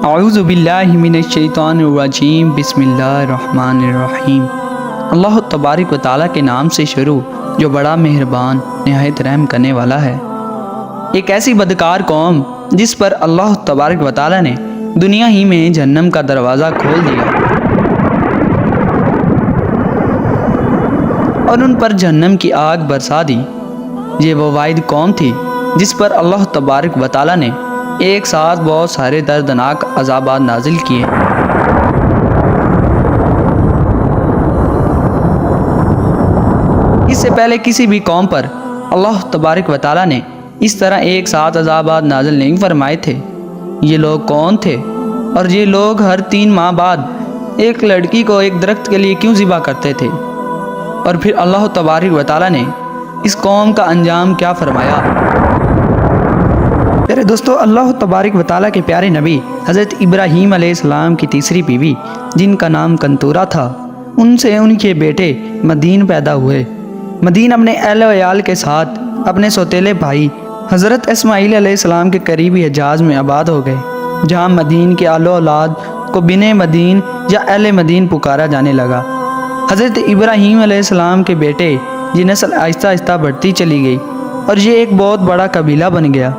اعوذ باللہ من الشیطان الرجیم بسم اللہ الرحمن الرحیم۔ اللہ تبارک و تعالیٰ کے نام سے شروع جو بڑا مہربان نہایت رحم کرنے والا ہے۔ ایک ایسی بدکار قوم جس پر اللہ تبارک و تعالیٰ نے دنیا ہی میں جہنم کا دروازہ کھول دیا اور ان پر جہنم کی آگ برسا دی۔ یہ وہ واحد قوم تھی جس پر اللہ تبارک و تعالیٰ نے ایک ساتھ بہت سارے دردناک عذابات نازل کیے۔ اس سے پہلے کسی بھی قوم پر اللہ تبارک و تعالیٰ نے اس طرح ایک ساتھ عذابات نازل نہیں فرمائے تھے۔ یہ لوگ کون تھے اور یہ لوگ ہر 3 ماہ بعد ایک لڑکی کو ایک درخت کے لیے کیوں ذبح کرتے تھے؟ اور پھر اللہ تبارک و تعالیٰ نے اس قوم کا انجام کیا فرمایا؟ میرے دوستو، اللہ تبارک و تعالیٰ کے پیارے نبی حضرت ابراہیم علیہ السلام کی تیسری بیوی جن کا نام کنتورہ تھا، ان سے ان کے بیٹے مدین پیدا ہوئے۔ مدین اپنے اہل و عیال کے ساتھ اپنے سوتیلے بھائی حضرت اسماعیل علیہ السلام کے قریبی حجاز میں آباد ہو گئے، جہاں مدین کے آل و اولاد کو بن مدین یا اہل مدین پکارا جانے لگا۔ حضرت ابراہیم علیہ السلام کے بیٹے یہ نسل آہستہ آہستہ بڑھتی چلی گئی اور یہ ایک بہت بڑا قبیلہ بن گیا۔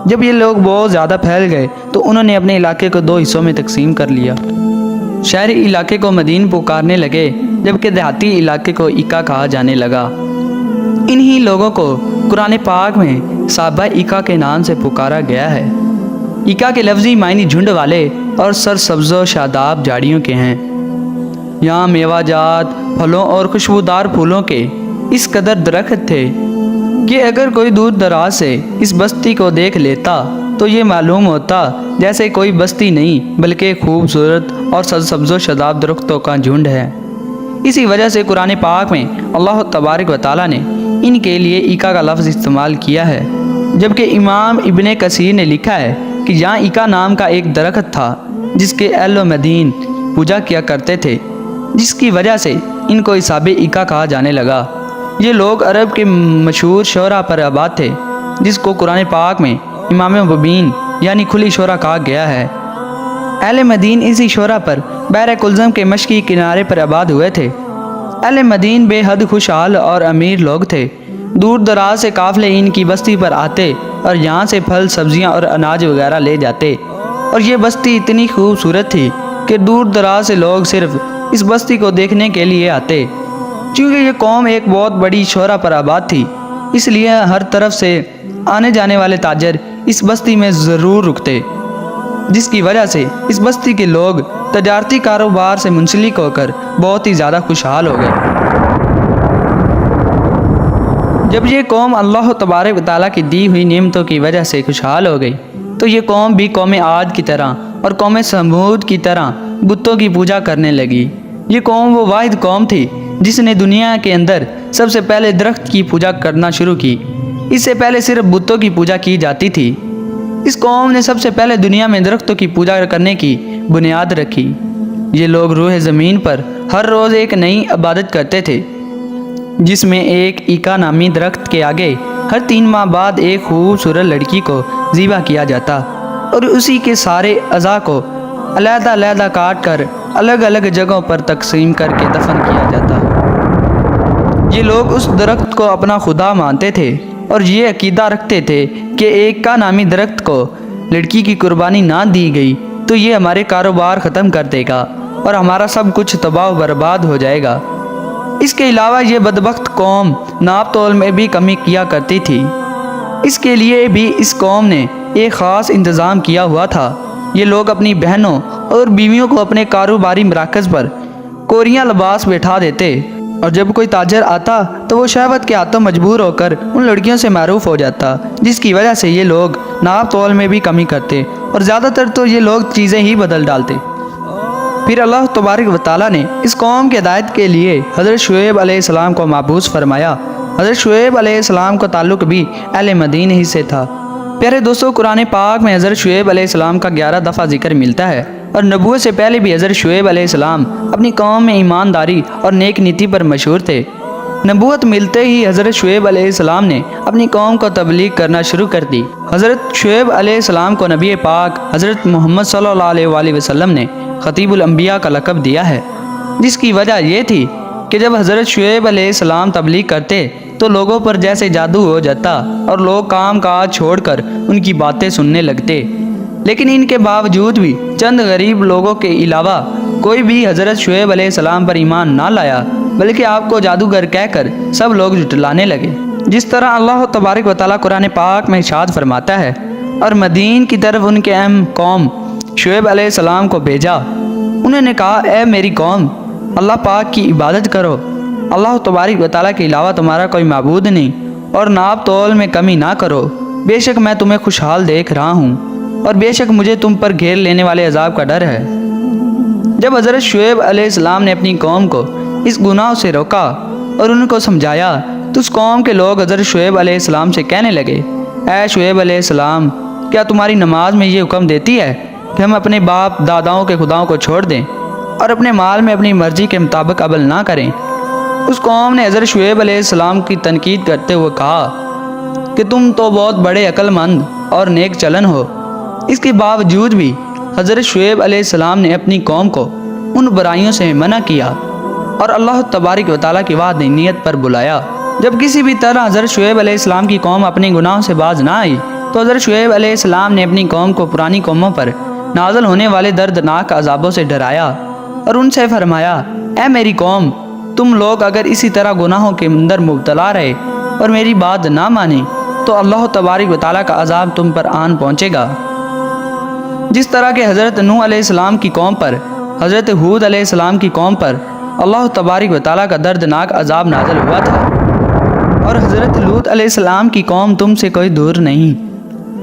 جب یہ لوگ بہت زیادہ پھیل گئے تو انہوں نے اپنے علاقے کو 2 حصوں میں تقسیم کر لیا۔ شہری علاقے کو مدین پکارنے لگے جبکہ دیہاتی علاقے کو ایکا کہا جانے لگا۔ انہی لوگوں کو قرآن پاک میں صحابہ ایکا کے نام سے پکارا گیا ہے۔ ایکا کے لفظی معنی جھنڈ والے اور سرسبز و شاداب جھاڑیوں کے ہیں۔ یہاں میوہ جات پھلوں اور خوشبودار پھولوں کے اس قدر درخت تھے کہ اگر کوئی دور دراز سے اس بستی کو دیکھ لیتا تو یہ معلوم ہوتا جیسے کوئی بستی نہیں بلکہ خوبصورت اور سرسبز و شاداب درختوں کا جھنڈ ہے۔ اسی وجہ سے قرآن پاک میں اللہ تبارک و تعالیٰ نے ان کے لیے ایکا کا لفظ استعمال کیا ہے، جبکہ امام ابن کثیر نے لکھا ہے کہ یہاں ایکا نام کا ایک درخت تھا جس کے اہل و مدین پوجا کیا کرتے تھے، جس کی وجہ سے ان کو اصحاب ایکا کہا جانے لگا۔ یہ لوگ عرب کے مشہور شعراء پر آباد تھے جس کو قرآن پاک میں امام مبین یعنی کھلی شعراء کہا گیا ہے۔ اہل مدین اسی شعراء پر بحر کلزم کے مشرقی کنارے پر آباد ہوئے تھے۔ اہل مدین بے حد خوشحال اور امیر لوگ تھے۔ دور دراز سے قافلے ان کی بستی پر آتے اور یہاں سے پھل سبزیاں اور اناج وغیرہ لے جاتے، اور یہ بستی اتنی خوبصورت تھی کہ دور دراز سے لوگ صرف اس بستی کو دیکھنے کے لیے آتے۔ چونکہ یہ قوم ایک بہت بڑی شعرا پر آباد تھی، اس لیے ہر طرف سے آنے جانے والے تاجر اس بستی میں ضرور رکتے، جس کی وجہ سے اس بستی کے لوگ تجارتی کاروبار سے منسلک ہو کر بہت ہی زیادہ خوشحال ہو گئے۔ جب یہ قوم اللہ تبارک و تعالیٰ کی دی ہوئی نعمتوں کی وجہ سے خوشحال ہو گئی تو یہ قوم بھی قوم عاد کی طرح اور قوم سمود کی طرح بتوں کی پوجا کرنے لگی۔ یہ قوم وہ واحد قوم تھی جس نے دنیا کے اندر سب سے پہلے درخت کی پوجا کرنا شروع کی۔ اس سے پہلے صرف بتوں کی پوجا کی جاتی تھی۔ اس قوم نے سب سے پہلے دنیا میں درختوں کی پوجا کرنے کی بنیاد رکھی۔ یہ لوگ روح زمین پر ہر روز ایک نئی عبادت کرتے تھے، جس میں ایک ایکا نامی درخت کے آگے ہر 3 ماہ بعد ایک خوبصورت لڑکی کو ذبح کیا جاتا اور اسی کے سارے اعضاء کو علیحدہ علیحدہ کاٹ کر الگ الگ جگہوں پر تقسیم کر کے دفن کیا جاتا۔ یہ لوگ اس درخت کو اپنا خدا مانتے تھے اور یہ عقیدہ رکھتے تھے کہ ایکا نامی درخت کو لڑکی کی قربانی نہ دی گئی تو یہ ہمارے کاروبار ختم کر دے گا اور ہمارا سب کچھ تباہ و برباد ہو جائے گا۔ اس کے علاوہ یہ بدبخت قوم ناپ تول میں بھی کمی کیا کرتی تھی۔ اس کے لیے بھی اس قوم نے ایک خاص انتظام کیا ہوا تھا۔ یہ لوگ اپنی بہنوں اور بیویوں کو اپنے کاروباری مراکز پر کوریاں لباس بٹھا دیتے، اور جب کوئی تاجر آتا تو وہ شہوت کے ہاتھوں مجبور ہو کر ان لڑکیوں سے معروف ہو جاتا، جس کی وجہ سے یہ لوگ ناپ تول میں بھی کمی کرتے اور زیادہ تر تو یہ لوگ چیزیں ہی بدل ڈالتے۔ پھر اللہ تبارک و تعالیٰ نے اس قوم کی ہدایت کے لیے حضرت شعیب علیہ السلام کو مبعوث فرمایا۔ حضرت شعیب علیہ السلام کا تعلق بھی اہل مدین ہی سے تھا۔ پیارے دوستو، قرآن پاک میں حضرت شعیب علیہ السلام کا 11 دفعہ ذکر ملتا ہے، اور نبوت سے پہلے بھی حضرت شعیب علیہ السلام اپنی قوم میں ایمانداری اور نیک نیتی پر مشہور تھے۔ نبوت ملتے ہی حضرت شعیب علیہ السلام نے اپنی قوم کو تبلیغ کرنا شروع کر دی۔ حضرت شعیب علیہ السلام کو نبی پاک حضرت محمد صلی اللہ علیہ وآلہ وسلم نے خطیب الانبیاء کا لقب دیا ہے، جس کی وجہ یہ تھی کہ جب حضرت شعیب علیہ السلام تبلیغ کرتے تو لوگوں پر جیسے جادو ہو جاتا اور لوگ کام کاج چھوڑ کر ان کی باتیں سننے لگتے۔ لیکن ان کے باوجود بھی چند غریب لوگوں کے علاوہ کوئی بھی حضرت شعیب علیہ السلام پر ایمان نہ لایا، بلکہ آپ کو جادوگر کہہ کر سب لوگ جھٹلانے لگے۔ جس طرح اللہ تبارک و تعالیٰ قرآن پاک میں ارشاد فرماتا ہے، اور مدین کی طرف ان کے اہم قوم شعیب علیہ السلام کو بھیجا۔ انہوں نے کہا، اے میری قوم، اللہ پاک کی عبادت کرو، اللہ تبارک و تعالیٰ کے علاوہ تمہارا کوئی معبود نہیں، اور ناپ تول میں کمی نہ کرو، بے شک میں تمہیں خوشحال دیکھ رہا ہوں، اور بے شک مجھے تم پر گھیر لینے والے عذاب کا ڈر ہے۔ جب حضرت شعیب علیہ السلام نے اپنی قوم کو اس گناہ سے روکا اور ان کو سمجھایا تو اس قوم کے لوگ حضرت شعیب علیہ السلام سے کہنے لگے، اے شعیب علیہ السلام، کیا تمہاری نماز میں یہ حکم دیتی ہے کہ ہم اپنے باپ داداؤں کے خداؤں کو چھوڑ دیں اور اپنے مال میں اپنی مرضی کے مطابق عمل نہ کریں؟ اس قوم نے حضرت شعیب علیہ السلام کی تنقید کرتے ہوئے کہا کہ تم تو بہت بڑے عقل مند اور نیک چلن ہو۔ اس کے باوجود بھی حضرت شعیب علیہ السلام نے اپنی قوم کو ان برائیوں سے منع کیا اور اللہ تبارک و تعالیٰ کی وحدانیت پر بلایا۔ جب کسی بھی طرح حضرت شعیب علیہ السلام کی قوم اپنے گناہوں سے باز نہ آئی تو حضرت شعیب علیہ السلام نے اپنی قوم کو پرانی قوموں پر نازل ہونے والے دردناک عذابوں سے ڈرایا اور ان سے فرمایا، اے میری قوم، تم لوگ اگر اسی طرح گناہوں کے اندر مبتلا رہے اور میری بات نہ مانی تو اللہ تبارک و تعالیٰ کا عذاب تم پر آن پہنچے گا۔ جس طرح کہ حضرت نوح علیہ السلام کی قوم پر، حضرت ہود علیہ السلام کی قوم پر اللہ تبارک و تعالیٰ کا دردناک عذاب نازل ہوا تھا، اور حضرت لوط علیہ السلام کی قوم تم سے کوئی دور نہیں۔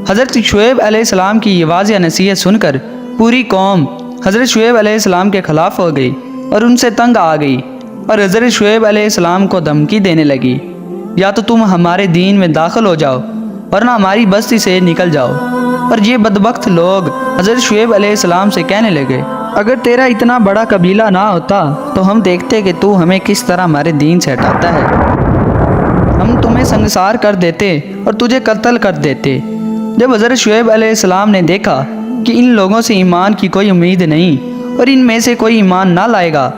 حضرت شعیب علیہ السلام کی یہ واضح نصیحت سن کر پوری قوم حضرت شعیب علیہ السلام کے خلاف ہو گئی اور ان سے تنگ آ گئی، اور حضرت شعیب علیہ السلام کو دھمکی دینے لگی، یا تو تم ہمارے دین میں داخل ہو جاؤ ورنہ ہماری بستی سے نکل جاؤ۔ اور یہ بدبخت لوگ حضرت شعیب علیہ السلام سے کہنے لگے، اگر تیرا اتنا بڑا قبیلہ نہ ہوتا تو ہم دیکھتے کہ تو ہمیں کس طرح ہمارے دین سے ہٹاتا ہے، ہم تمہیں سنگسار کر دیتے اور تجھے قتل کر دیتے۔ جب حضرت شعیب علیہ السلام نے دیکھا کہ ان لوگوں سے ایمان کی کوئی امید نہیں اور ان میں سے کوئی ایمان نہ لائے گا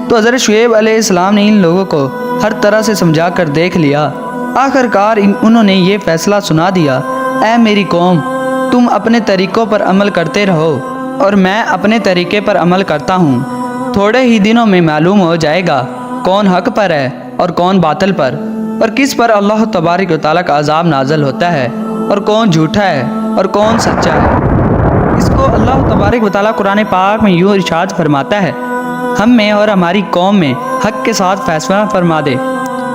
تو حضرت شعیب علیہ السلام نے ان لوگوں کو ہر طرح سے سمجھا کر دیکھ لیا۔ آخر کار انہوں نے یہ فیصلہ سنا دیا، اے میری قوم، تم اپنے طریقوں پر عمل کرتے رہو اور میں اپنے طریقے پر عمل کرتا ہوں، تھوڑے ہی دنوں میں معلوم ہو جائے گا کون حق پر ہے اور کون باطل پر، اور کس پر اللہ تبارک و تعالیٰ کا عذاب نازل ہوتا ہے اور کون جھوٹا ہے اور کون سچا ہے۔ اس کو اللہ تبارک و تعالیٰ قرآن پاک میں یوں ارشاد فرماتا ہے، ہم میں اور ہماری قوم میں حق کے ساتھ فیصلہ فرما دے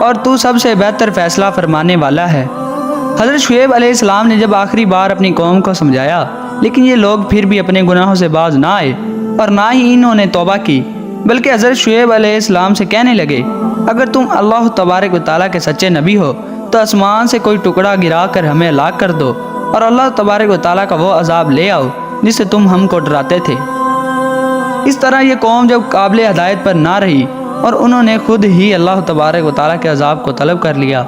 اور تو سب سے بہتر فیصلہ فرمانے والا ہے۔ حضرت شعیب علیہ السلام نے جب آخری بار اپنی قوم کو سمجھایا، لیکن یہ لوگ پھر بھی اپنے گناہوں سے باز نہ آئے اور نہ ہی انہوں نے توبہ کی، بلکہ حضرت شعیب علیہ السلام سے کہنے لگے، اگر تم اللہ تبارک و تعالیٰ کے سچے نبی ہو تو آسمان سے کوئی ٹکڑا گرا کر ہمیں ہلاک کر دو اور اللہ تبارک و تعالیٰ کا وہ عذاب لے آؤ جس سے تم ہم کو ڈراتے تھے۔ اس طرح یہ قوم جب قابل ہدایت پر نہ رہی اور انہوں نے خود ہی اللہ تبارک و تعالیٰ کے عذاب کو طلب کر لیا،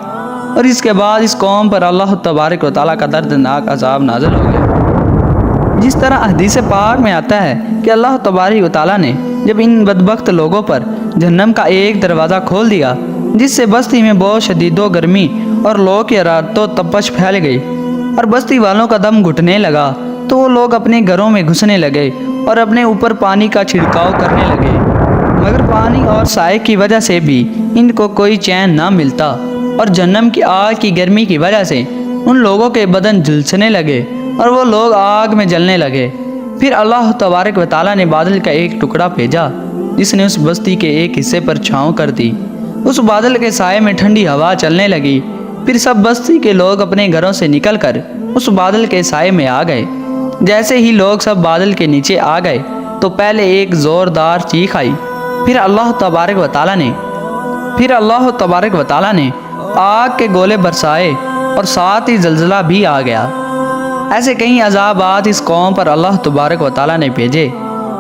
اور اس کے بعد اس قوم پر اللہ تبارک و تعالیٰ کا دردناک عذاب نازل ہو گیا۔ جس طرح حدیث پاک میں آتا ہے کہ اللہ تبارک و تعالیٰ نے جب ان بدبخت لوگوں پر جہنم کا ایک دروازہ کھول دیا جس سے بستی میں بہت شدید و گرمی اور لوگوں کی حرارت و تپش پھیل گئی اور بستی والوں کا دم گھٹنے لگا، تو وہ لوگ اپنے گھروں میں گھسنے لگے اور اپنے اوپر پانی کا چھڑکاؤ کرنے لگے، مگر پانی اور سائے کی وجہ سے بھی ان کو کوئی چین نہ ملتا، اور جہنم کی آگ کی گرمی کی وجہ سے ان لوگوں کے بدن جھلسنے لگے اور وہ لوگ آگ میں جلنے لگے۔ پھر اللہ تبارک و تعالیٰ نے بادل کا ایک ٹکڑا بھیجا جس نے اس بستی کے ایک حصے پر چھاؤں کر دی، اس بادل کے سائے میں ٹھنڈی ہوا چلنے لگی۔ پھر سب بستی کے لوگ اپنے گھروں سے نکل کر اس بادل کے سائے میں آ گئے۔ جیسے ہی لوگ سب بادل کے نیچے آ گئے تو پہلے ایک زوردار چیخ آئی، پھر اللہ تبارک و تعالیٰ نے آگ کے گولے برسائے اور ساتھ ہی زلزلہ بھی آ گیا۔ ایسے کئی عذابات اس قوم پر اللہ تبارک و تعالیٰ نے بھیجے۔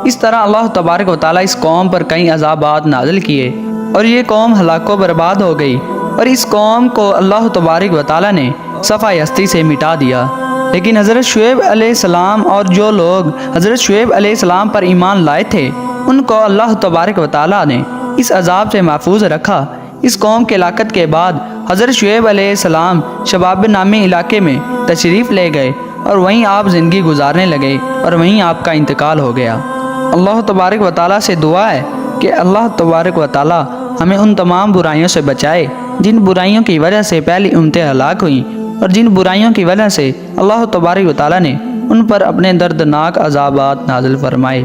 اس طرح اللہ تبارک و تعالیٰ اس قوم پر کئی عذابات نازل کیے اور یہ قوم ہلاک و برباد ہو گئی، اور اس قوم کو اللہ تبارک و تعالیٰ نے صفحہ ہستی سے مٹا دیا۔ لیکن حضرت شعیب علیہ السلام اور جو لوگ حضرت شعیب علیہ السلام پر ایمان لائے تھے ان کو اللہ تبارک و تعالیٰ نے اس عذاب سے محفوظ رکھا۔ اس قوم کے ہلاکت کے بعد حضرت شعیب علیہ السلام شباب نامی علاقے میں تشریف لے گئے اور وہیں آپ زندگی گزارنے لگے اور وہیں آپ کا انتقال ہو گیا۔ اللہ تبارک و تعالیٰ سے دعا ہے کہ اللہ تبارک و تعالیٰ ہمیں ان تمام برائیوں سے بچائے جن برائیوں کی وجہ سے پہلی امتیں ہلاک ہوئیں، اور جن برائیوں کی وجہ سے اللہ تبارک و تعالیٰ نے ان پر اپنے دردناک عذابات نازل فرمائے۔